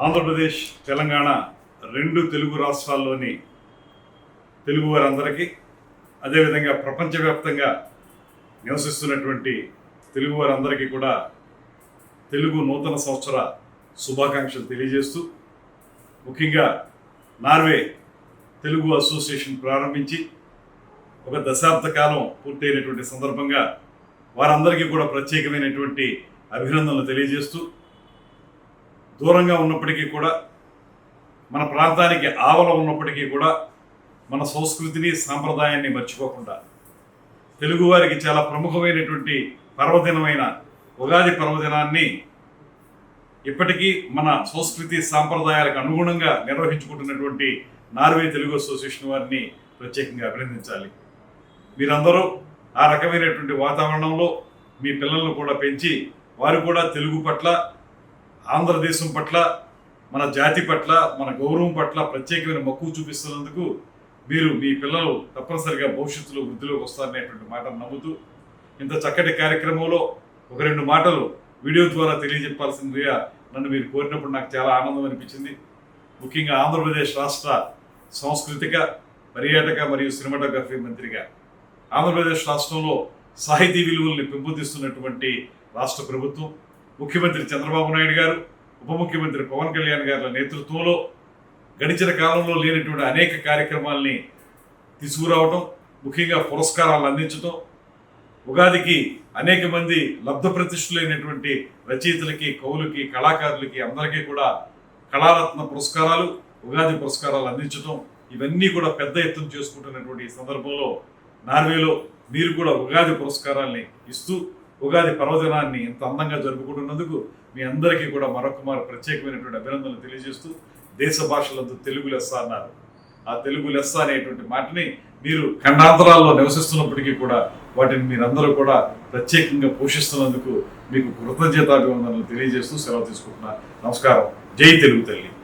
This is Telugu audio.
ఆంధ్రప్రదేశ్, తెలంగాణ రెండు తెలుగు రాష్ట్రాల్లోని తెలుగు వారందరికీ, అదేవిధంగా ప్రపంచవ్యాప్తంగా నివసిస్తున్నటువంటి తెలుగు వారందరికీ కూడా తెలుగు నూతన సంవత్సర శుభాకాంక్షలు తెలియజేస్తూ, ముఖ్యంగా నార్వే తెలుగు అసోసియేషన్ ప్రారంభించి ఒక దశాబ్ద కాలం పూర్తయినటువంటి సందర్భంగా వారందరికీ కూడా ప్రత్యేకమైనటువంటి అభినందనలు తెలియజేస్తూ, దూరంగా ఉన్నప్పటికీ కూడా మన ప్రాంతానికి ఆవల ఉన్నప్పటికీ కూడా మన సంస్కృతిని సాంప్రదాయాన్ని మర్చిపోకుండా తెలుగువారికి చాలా ప్రముఖమైనటువంటి పర్వదినమైన ఉగాది పర్వదినాన్ని ఇప్పటికీ మన సంస్కృతి సాంప్రదాయాలకు అనుగుణంగా నిర్వహించుకుంటున్నటువంటి నార్వే తెలుగు అసోసియేషన్ వారిని ప్రత్యేకంగా అభినందించాలి. మీరందరూ ఆ రకమైనటువంటి వాతావరణంలో మీ పిల్లలను కూడా పెంచి వారు కూడా తెలుగు పట్ల, ఆంధ్రదేశం పట్ల, మన జాతి పట్ల, మన గౌరవం పట్ల ప్రత్యేకమైన మక్కువ చూపిస్తున్నందుకు మీరు మీ పిల్లలు తప్పనిసరిగా భవిష్యత్తులో వృద్ధిలోకి వస్తారనేటువంటి మాటను నమ్ముతూ, ఇంత చక్కటి కార్యక్రమంలో ఒక రెండు మాటలు వీడియో ద్వారా తెలియజెప్పాల్సిందిగా నన్ను మీరు కోరినప్పుడు నాకు చాలా ఆనందం అనిపించింది. ముఖ్యంగా ఆంధ్రప్రదేశ్ రాష్ట్ర సాంస్కృతిక, పర్యాటక మరియు సినిమాటోగ్రఫీ మంత్రిగా ఆంధ్రప్రదేశ్ రాష్ట్రంలో సాహితీ విలువల్ని పెంపొందిస్తున్నటువంటి రాష్ట్ర ప్రభుత్వం, ముఖ్యమంత్రి చంద్రబాబు నాయుడు గారు, ఉప ముఖ్యమంత్రి పవన్ కళ్యాణ్ గారి నేతృత్వంలో గడిచిన కాలంలో లేనటువంటి అనేక కార్యక్రమాల్ని తీసుకురావటం, ముఖ్యంగా పురస్కారాలను అందించటం, ఉగాదికి అనేక మంది లబ్ధ ప్రతిష్ఠులైనటువంటి రచయితలకి, కవులకి, కళాకారులకి అందరికీ కూడా కళారత్న పురస్కారాలు, ఉగాది పురస్కారాలు అందించటం, ఇవన్నీ కూడా పెద్ద ఎత్తున చేసుకుంటున్నటువంటి ఈ సందర్భంలో నార్వేలో మీరు కూడా ఉగాది పురస్కారాల్ని ఇస్తూ ఉగాది పర్వదినాన్ని ఇంత అందంగా జరుపుకుంటున్నందుకు మీ అందరికీ కూడా మరొకమారు ప్రత్యేకమైనటువంటి అభినందనలు తెలియజేస్తూ, దేశ భాషలందు తెలుగు లెస్స అన్నారు. ఆ తెలుగు లెస్స అనేటువంటి మాటని మీరు ఖండాంతరాల్లో నివసిస్తున్నప్పటికీ కూడా వాటిని మీరందరూ కూడా ప్రత్యేకంగా పోషిస్తున్నందుకు మీకు కృతజ్ఞతాభివందనలు తెలియజేస్తూ సెలవు తీసుకుంటున్నా. నమస్కారం. జై తెలుగు తల్లి.